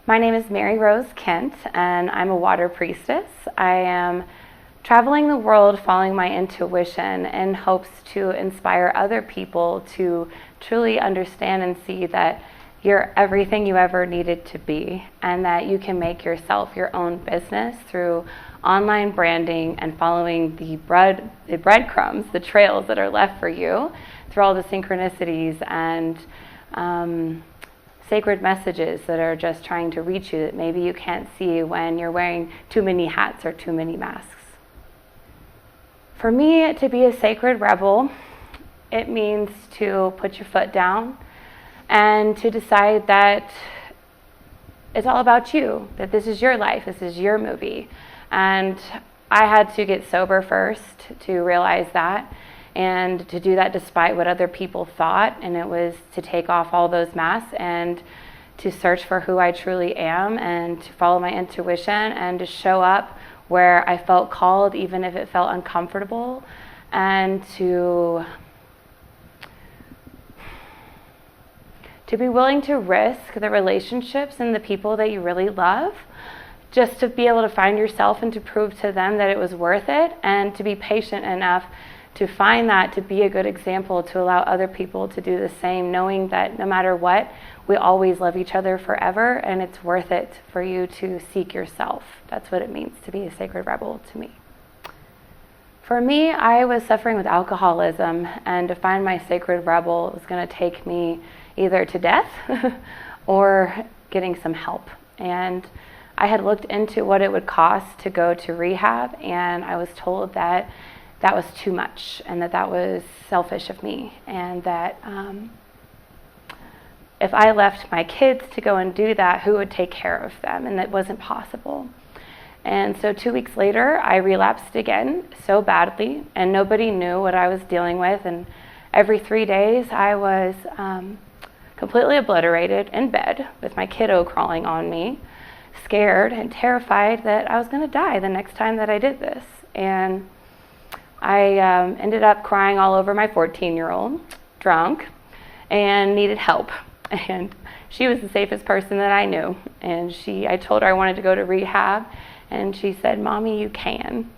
My name is Mary Rose Kent, and I'm a water priestess. I am traveling the world following my intuition in hopes to inspire other people to truly understand and see that you're everything you ever needed to be, and that you can make yourself your own business through online branding and following the breadcrumbs, the trails that are left for you through all the synchronicities and sacred messages that are just trying to reach you that maybe you can't see when you're wearing too many hats or too many masks. For me, to be a sacred rebel, it means to put your foot down and to decide that it's all about you, that this is your life, this is your movie. And I had to get sober first to realize that, and to do that despite what other people thought, and it was to take off all those masks and to search for who I truly am and to follow my intuition and to show up where I felt called, even if it felt uncomfortable, and to be willing to risk the relationships and the people that you really love, just to be able to find yourself and to prove to them that it was worth it, and to be patient enough to find that to be a good example to allow other people to do the same, knowing that no matter what, we always love each other forever, and it's worth it for you to seek yourself. That's what it means to be a sacred rebel to me. For me, I was suffering with alcoholism, and to find my sacred rebel was going to take me either to death or getting some help. And I had looked into what it would cost to go to rehab, and I was told that that was too much, and that was selfish of me, and that if I left my kids to go and do that, who would take care of them? And that wasn't possible. And so 2 weeks later, I relapsed again so badly, and nobody knew what I was dealing with. And every 3 days, I was completely obliterated in bed with my kiddo crawling on me, scared and terrified that I was going to die the next time that I did this. And I ended up crying all over my 14-year-old, drunk, and needed help. And she was the safest person that I knew. And I told her I wanted to go to rehab, and she said, "Mommy, you can."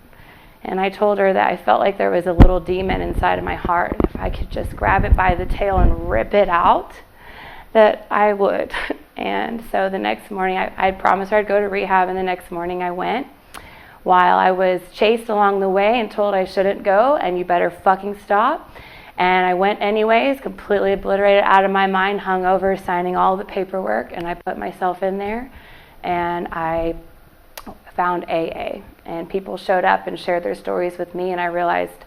And I told her that I felt like there was a little demon inside of my heart. If I could just grab it by the tail and rip it out, that I would. And so the next morning, I promised her I'd go to rehab, and the next morning I went. While I was chased along the way and told I shouldn't go, and you better fucking stop. And I went anyways, completely obliterated, out of my mind, hungover, signing all the paperwork, and I put myself in there, and I found AA. And people showed up and shared their stories with me, and I realized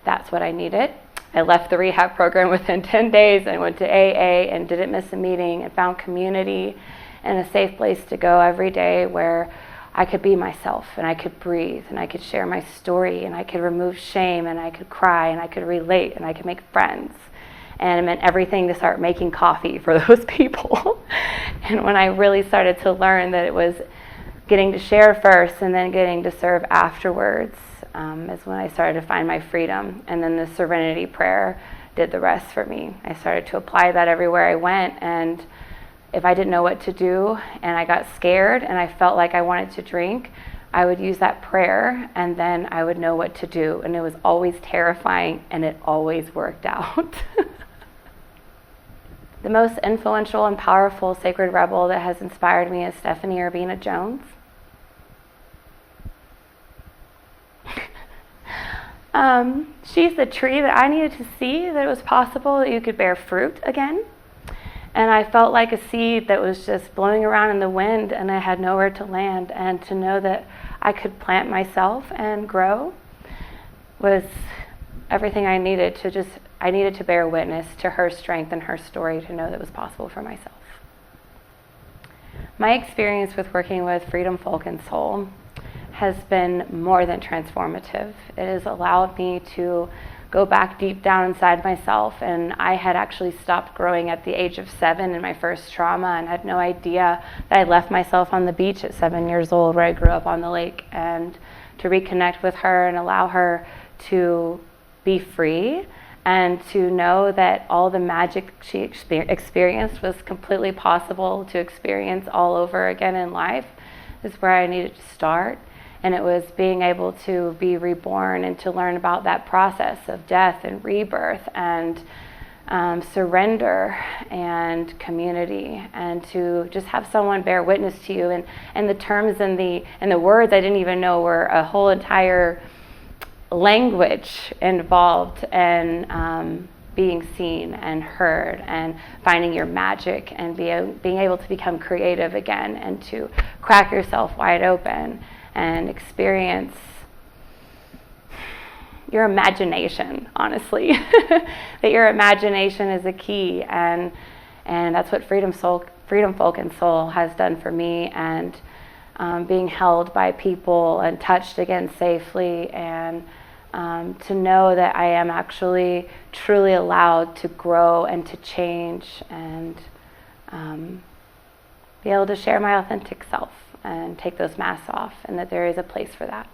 that's what I needed. I left the rehab program within 10 days and went to AA and didn't miss a meeting, and found community and a safe place to go every day where I could be myself, and I could breathe, and I could share my story, and I could remove shame, and I could cry, and I could relate, and I could make friends. And it meant everything to start making coffee for those people. And when I really started to learn that it was getting to share first and then getting to serve afterwards, is when I started to find my freedom. And then the serenity prayer did the rest for me. I started to apply that everywhere I went, and if I didn't know what to do and I got scared and I felt like I wanted to drink, I would use that prayer, and then I would know what to do. And it was always terrifying, and it always worked out. The most influential and powerful sacred rebel that has inspired me is Stephanie Urbina Jones. She's the tree that I needed to see that it was possible that you could bear fruit again. And I felt like a seed that was just blowing around in the wind, and I had nowhere to land. And to know that I could plant myself and grow was everything I needed I needed to bear witness to her strength and her story to know that it was possible for myself. My experience with working with Freedom, Folk, and Soul has been more than transformative. It has allowed me to go back deep down inside myself, and I had actually stopped growing at the age of 7 in my first trauma, and had no idea that I left myself on the beach at 7 years old, where I grew up on the lake. And to reconnect with her and allow her to be free and to know that all the magic she experienced was completely possible to experience all over again in life is where I needed to start. And it was being able to be reborn and to learn about that process of death and rebirth and surrender and community, and to just have someone bear witness to you. And the terms and the words I didn't even know were a whole entire language involved in being seen and heard and finding your magic and being able to become creative again and to crack yourself wide open and experience your imagination, honestly. That your imagination is a key, and that's what Freedom Folk and Soul has done for me, and being held by people and touched again safely, and to know that I am actually truly allowed to grow and to change and be able to share my authentic self and take those masks off, and that there is a place for that.